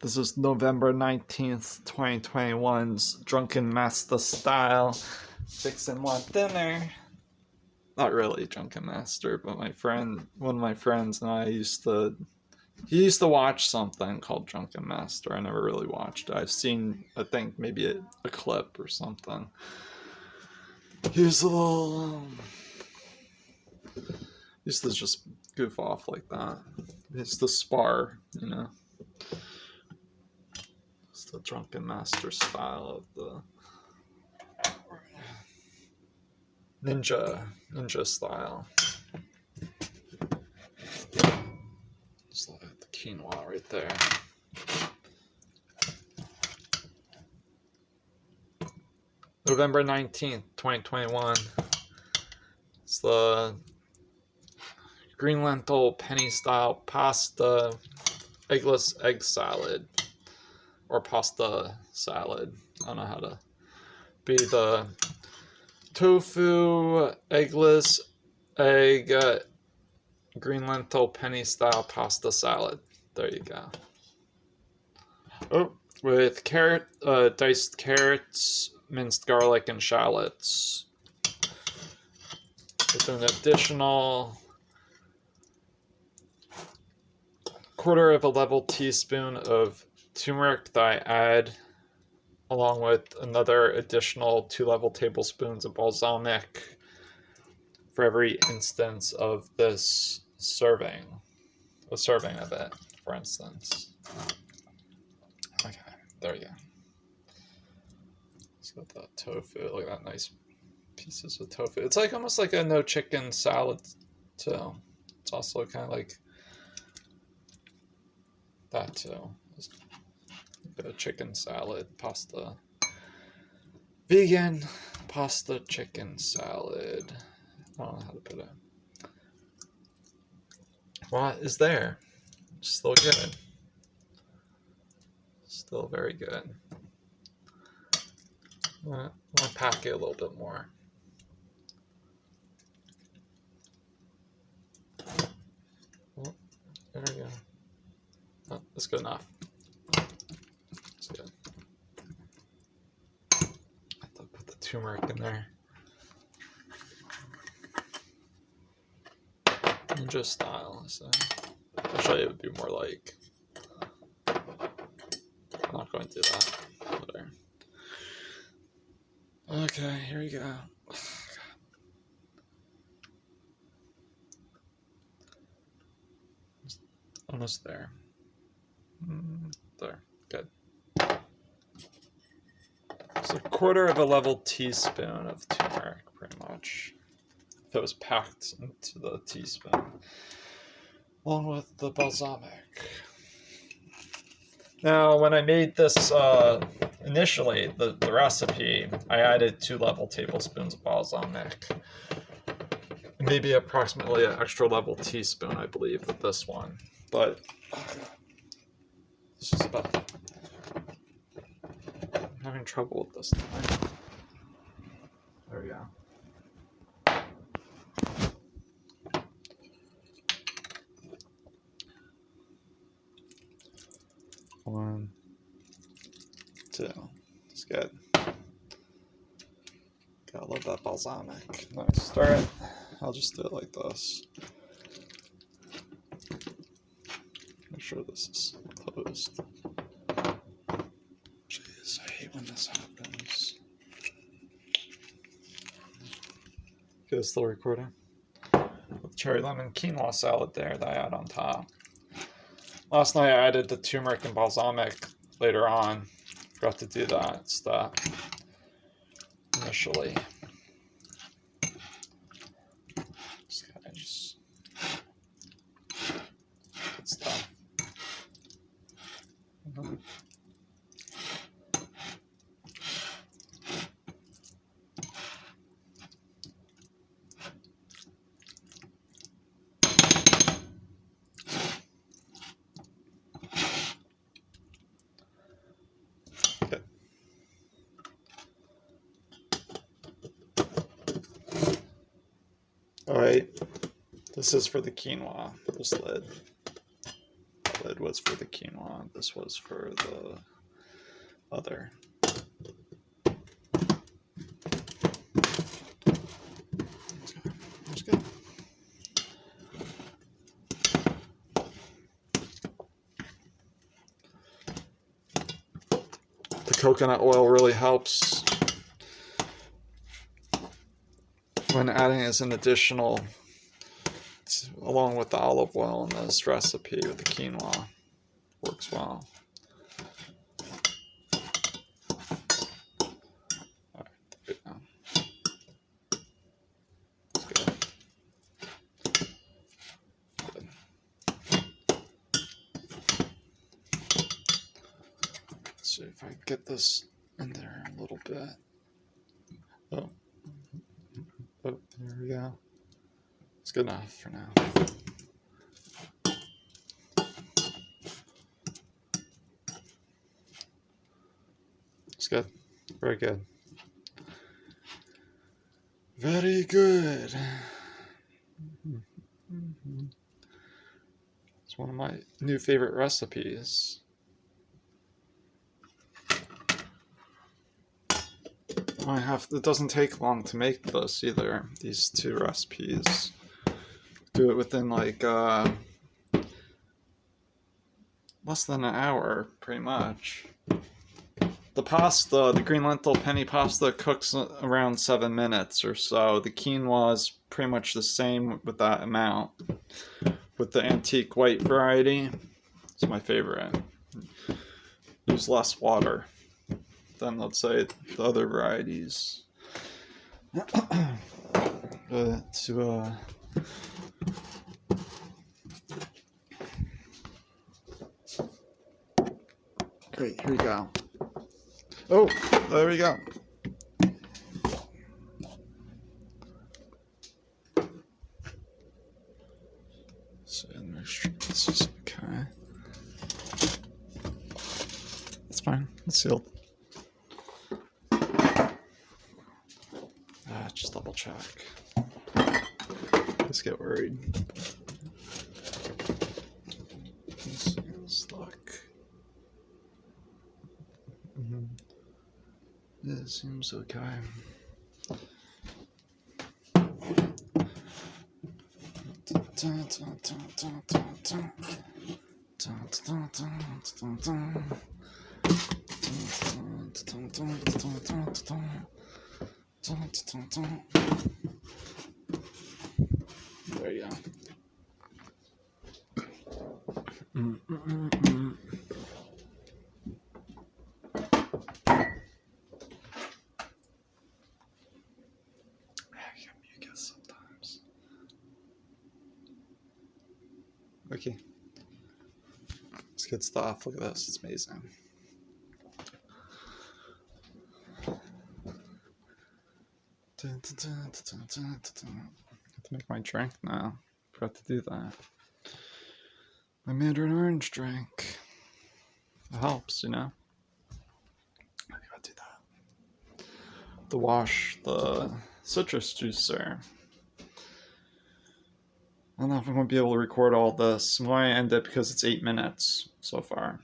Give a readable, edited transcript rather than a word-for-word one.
This is November 19th, 2021's Drunken Master style. Fixing one dinner. Not really Drunken Master, but one of my friends and I he used to watch something called Drunken Master. I never really watched it. I've seen, I think, maybe a clip or something. Here's a little, used to just goof off like that. It's the spar, you know. It's the Drunken Master style of the ninja style. Just look at the quinoa right there. November 19th, 2021. It's the green lentil penny style pasta eggless egg salad or pasta salad. I don't know how to be the tofu eggless egg green lentil penny style pasta salad. There you go. Oh, with diced carrots, minced garlic, and shallots. With an additional quarter of a level teaspoon of turmeric that I add, along with another additional 2 level tablespoons of balsamic for every instance of this serving. A serving of it, for instance. Okay, there you go. Let's get that tofu. Look at that nice pieces of tofu. It's like almost like a no chicken salad too. It's also kind of like that too. A chicken salad, pasta. Vegan pasta chicken salad. I don't know how to put it. What is there? Still good. Still very good. I want to pack it a little bit more. Oh, there we go. Oh, that's good enough. That's good. I have to put the turmeric in there. Ninja style. So actually, it would be more like. I'm not going to do that. Whatever. Okay, here we go. Almost there. There. Good. It's a quarter of a level teaspoon of turmeric, pretty much. If it was packed into the teaspoon. Along with the balsamic. Now, when I made this initially, the recipe, I added 2 level tablespoons of balsamic. Maybe approximately an extra level teaspoon, I believe, with this one. But this is about. I'm having trouble with this time. There we go. One, two. That's good. Gotta love that balsamic. Nice. Start. I'll just do it like this. Make sure this is closed. Jeez, I hate when this happens. Okay, it's still recording. With cherry lemon quinoa salad there that I add on top. Last night I added the turmeric and balsamic later on. Forgot to do that stuff initially. Just good stuff. Okay. All right, this is for the quinoa. This lid did was for the quinoa. This was for the other. That's good. The coconut oil really helps when adding as an additional, along with the olive oil in this recipe with the quinoa. Works well. All right, there we go. That's good. Good. Let's see if I can get this in there a little bit. Oh, there we go. It's good enough for now. It's good. Very good. Very good. It's one of my new favorite recipes. It doesn't take long to make this either. These two recipes. Do it within like less than an hour, pretty much. The pasta, the green lentil penne pasta, cooks around 7 minutes or so. The quinoa is pretty much the same with that amount. With the antique white variety, it's my favorite. Use less water than, let's say, the other varieties. Great, here we go. Oh, there we go. So make sure this is okay. That's fine. It's sealed. Just double check. Let's get worried. This is luck. It seems okay. There you go. Sometimes. Okay. It's good stuff. Look at this. It's amazing. I have to make my drink now. Forgot to do that. My mandarin orange drink. It helps, you know. I gotta do that. To wash the citrus juicer. I don't know if I'm going to be able to record all this. I'm going to end it because it's 8 minutes so far.